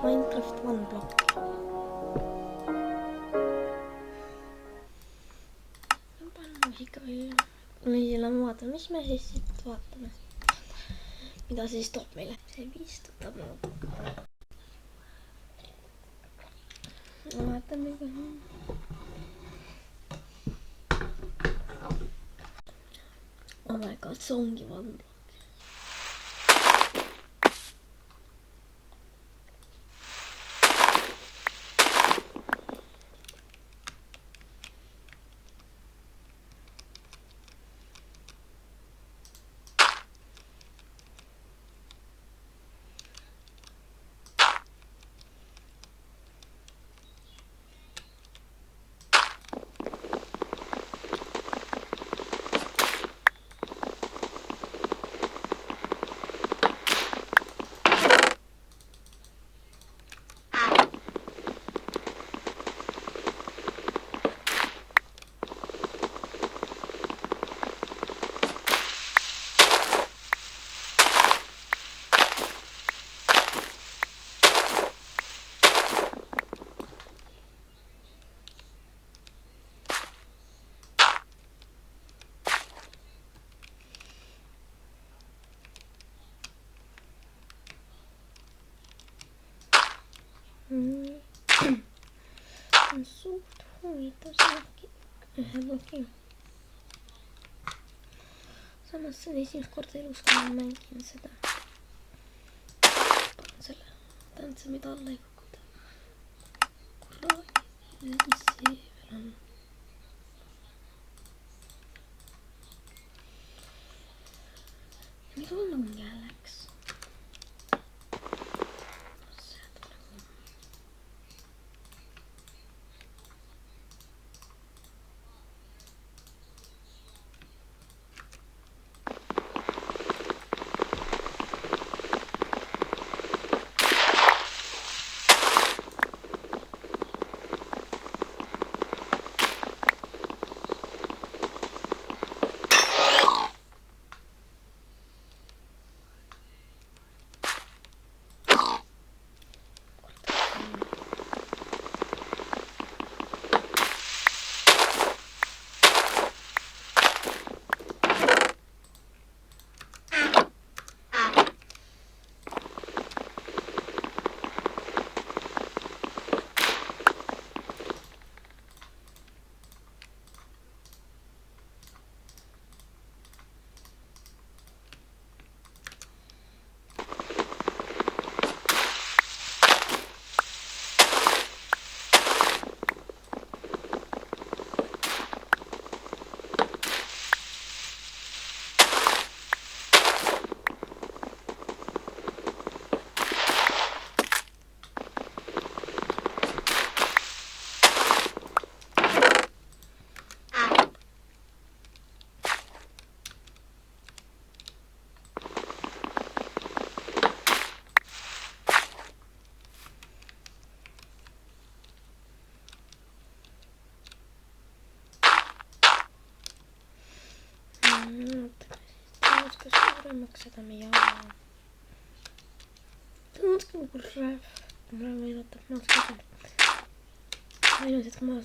Minecraft One Block. Palju muusika veel. Nüüd lähme vaatame, mis me siis siit vaatame. Mida see siis toob meile? See viistutab nagu. Vaatame ka. Oh my god, see ongi One Block. On suht huvitav see ühe bloki. Samas see on esimest korda elus, kui ma mängin seda. Panen selle, tahan see mida alla ei kukuta. Kuradi, see veel on. Mida lunge läks? Suuremaks seda me jaama. See on natuke nagu räv. Mulle meenutab natukene. Ainult, et ma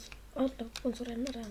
autokun suren ära.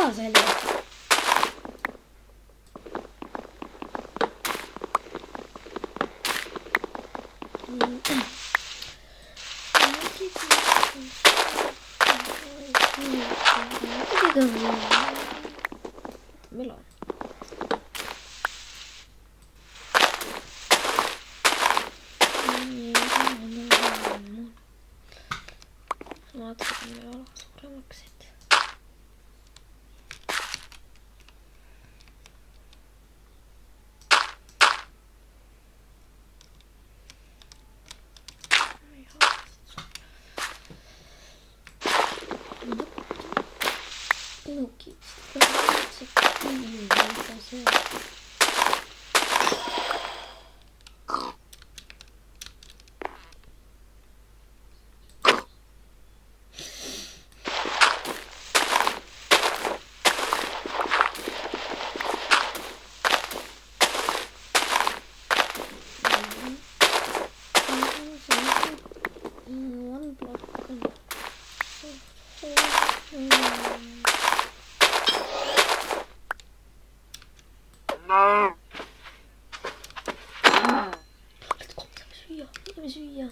Saaseli. Milloin? Mä otan vielä suuremmaksi. Nuki. Se mitä se on. One block. Syja.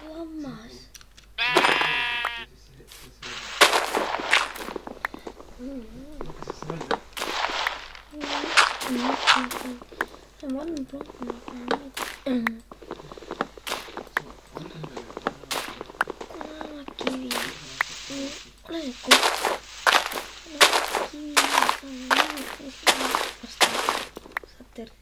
Lammas. One block. Kivi. Olenko? Kivi. Satterti.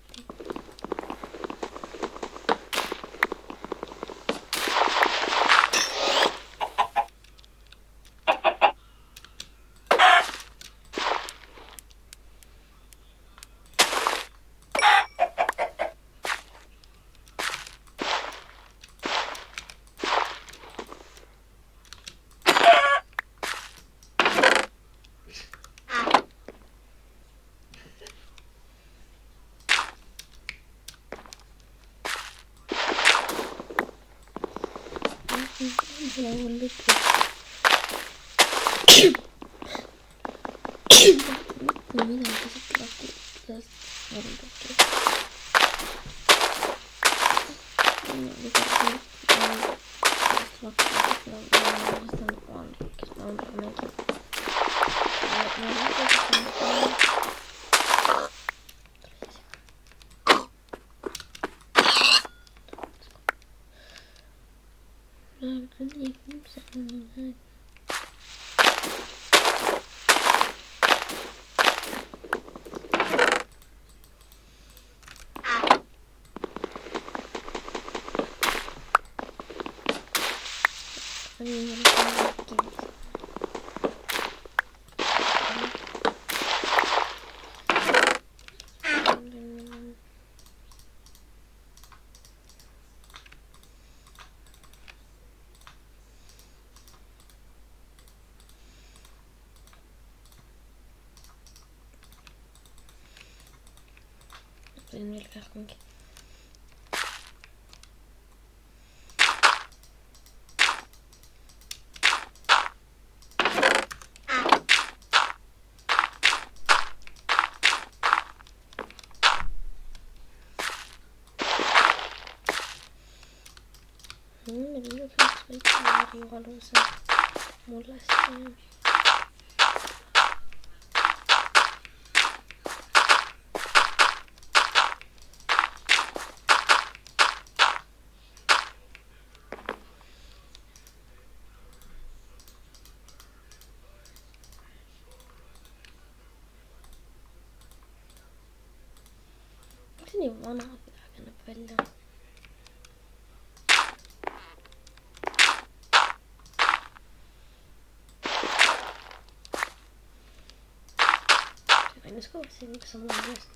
Minä sitten lähti tästä varmasti. Sen vilkaisi kuinkin. Juhannuksen mulle sen. Onko se niin vanha pitää käydä peliä? ska se liksom långlöst.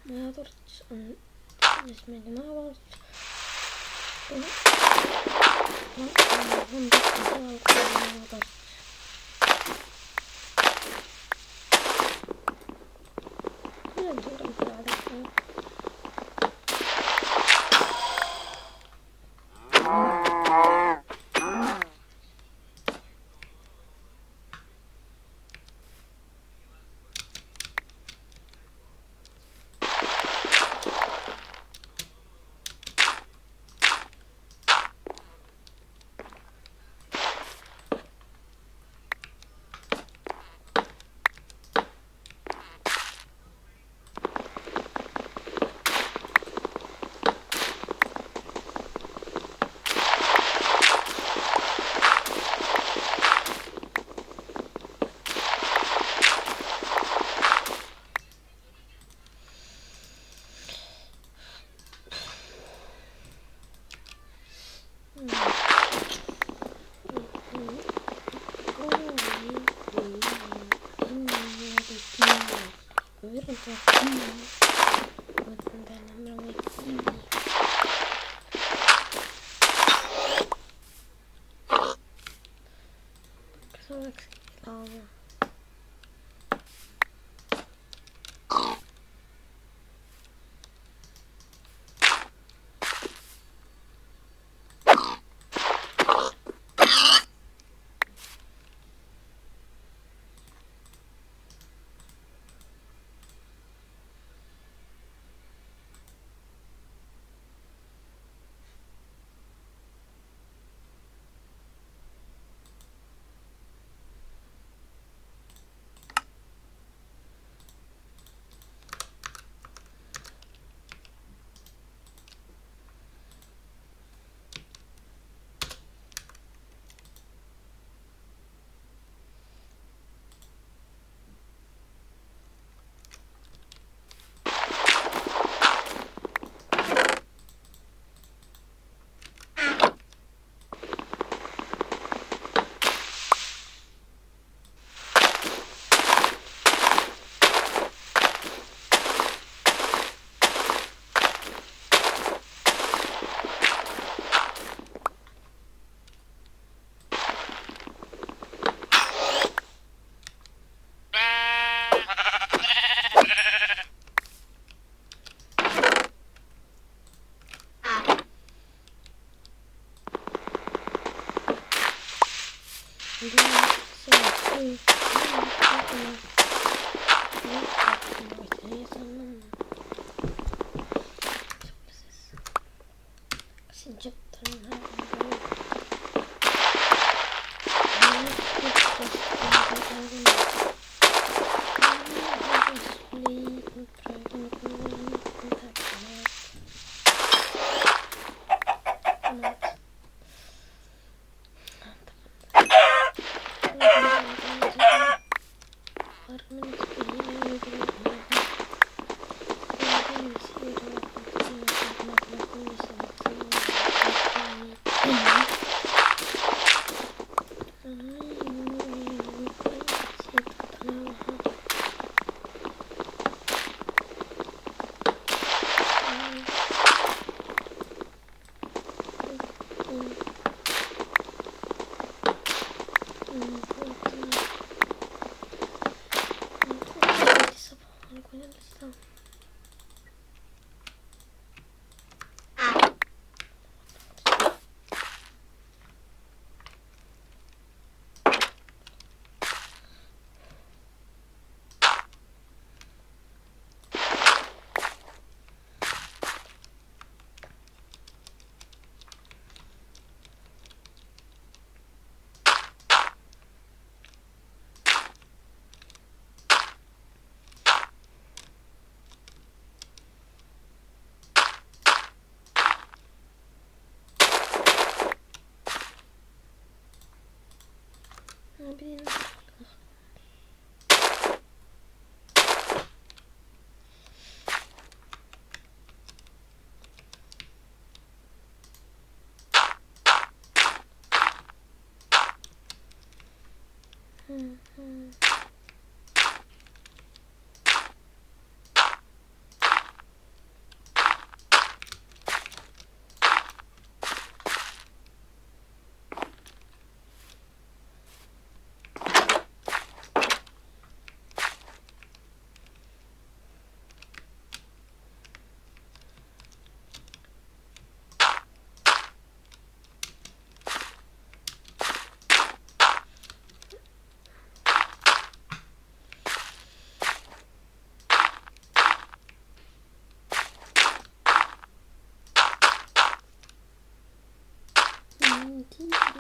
Maatorts on siis meidän maavalts. On maatorts. Kyllä suurempaa laitetaan.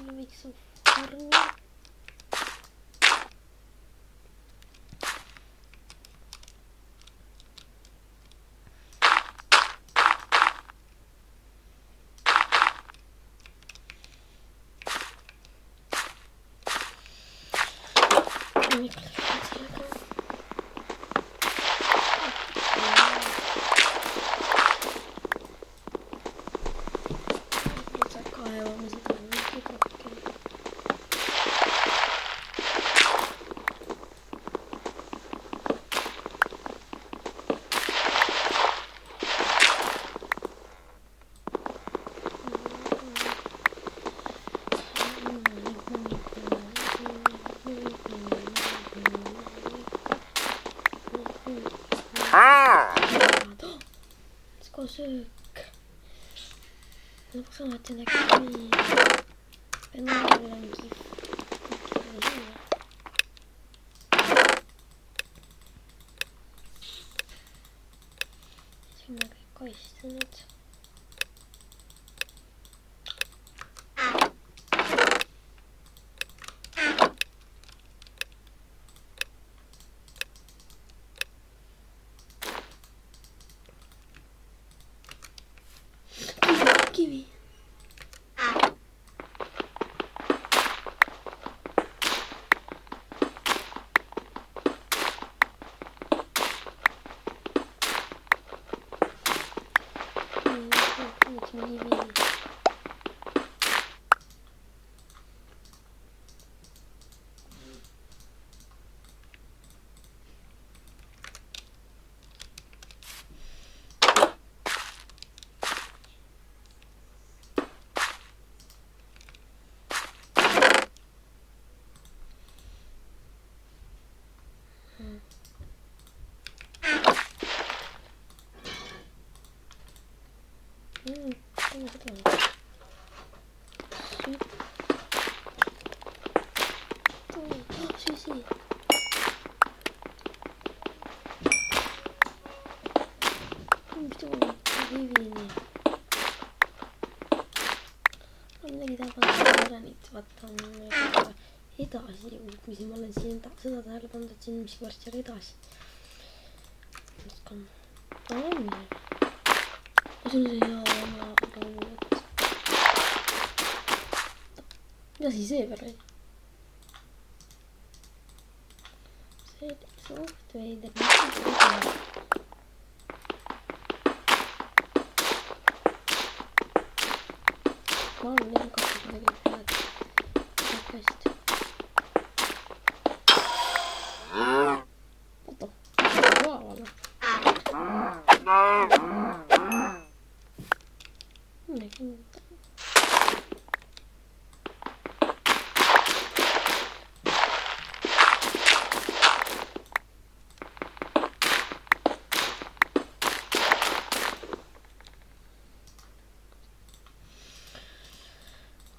Mulla võiks farmi. Söök. Lõpuks alati nägi nii. Vennaaril on kihv. Siin on kõik kaistunud. Kivi. Süsi. Mis tuolla kiviini. Ma midagi tahan ära nüüd vaata edasi jõudmisi. Ma olen siin seda tähele pannud, et siin mis varsti on edasi. On. See on see hea oma raud. Mida siis see peal oli? See oli suht veider. Ma olen nii kakkus midagi head. Kast. Oota. Vaavale. Midagi muuta.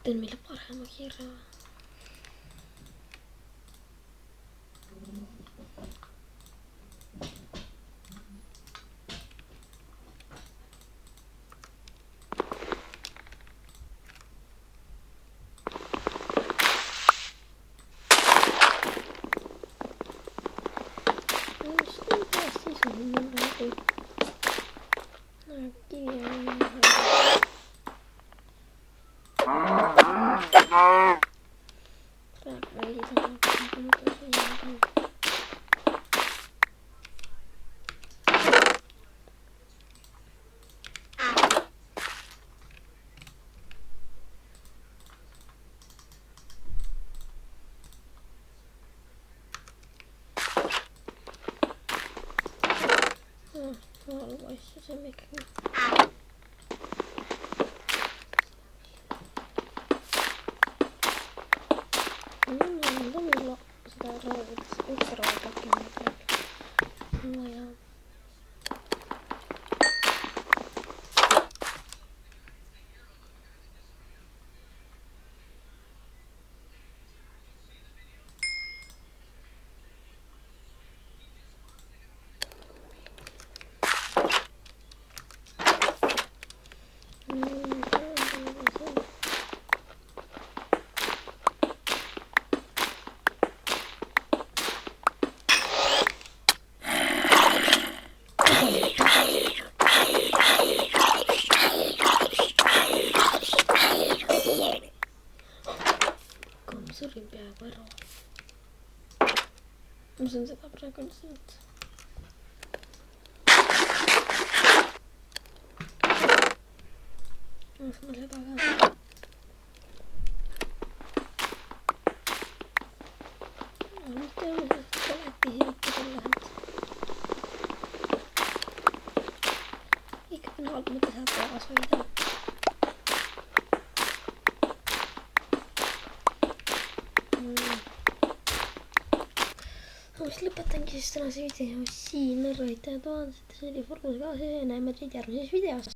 Teen meile parema kirja. Asju see on ikkagi. Mul on mulla seda raud, üks raud äkki midagi. Vaja. lasen seda praegu lihtsalt. Laseme seda ka. Nüüd teeme koleti hirti selle. Ikkagi naalt mõte saab korras hoida. Mis lõpetangi siis tänase video siin. Aitäh, et vaatasite, see oli Forgus ka, see näeme teid järgmises videos.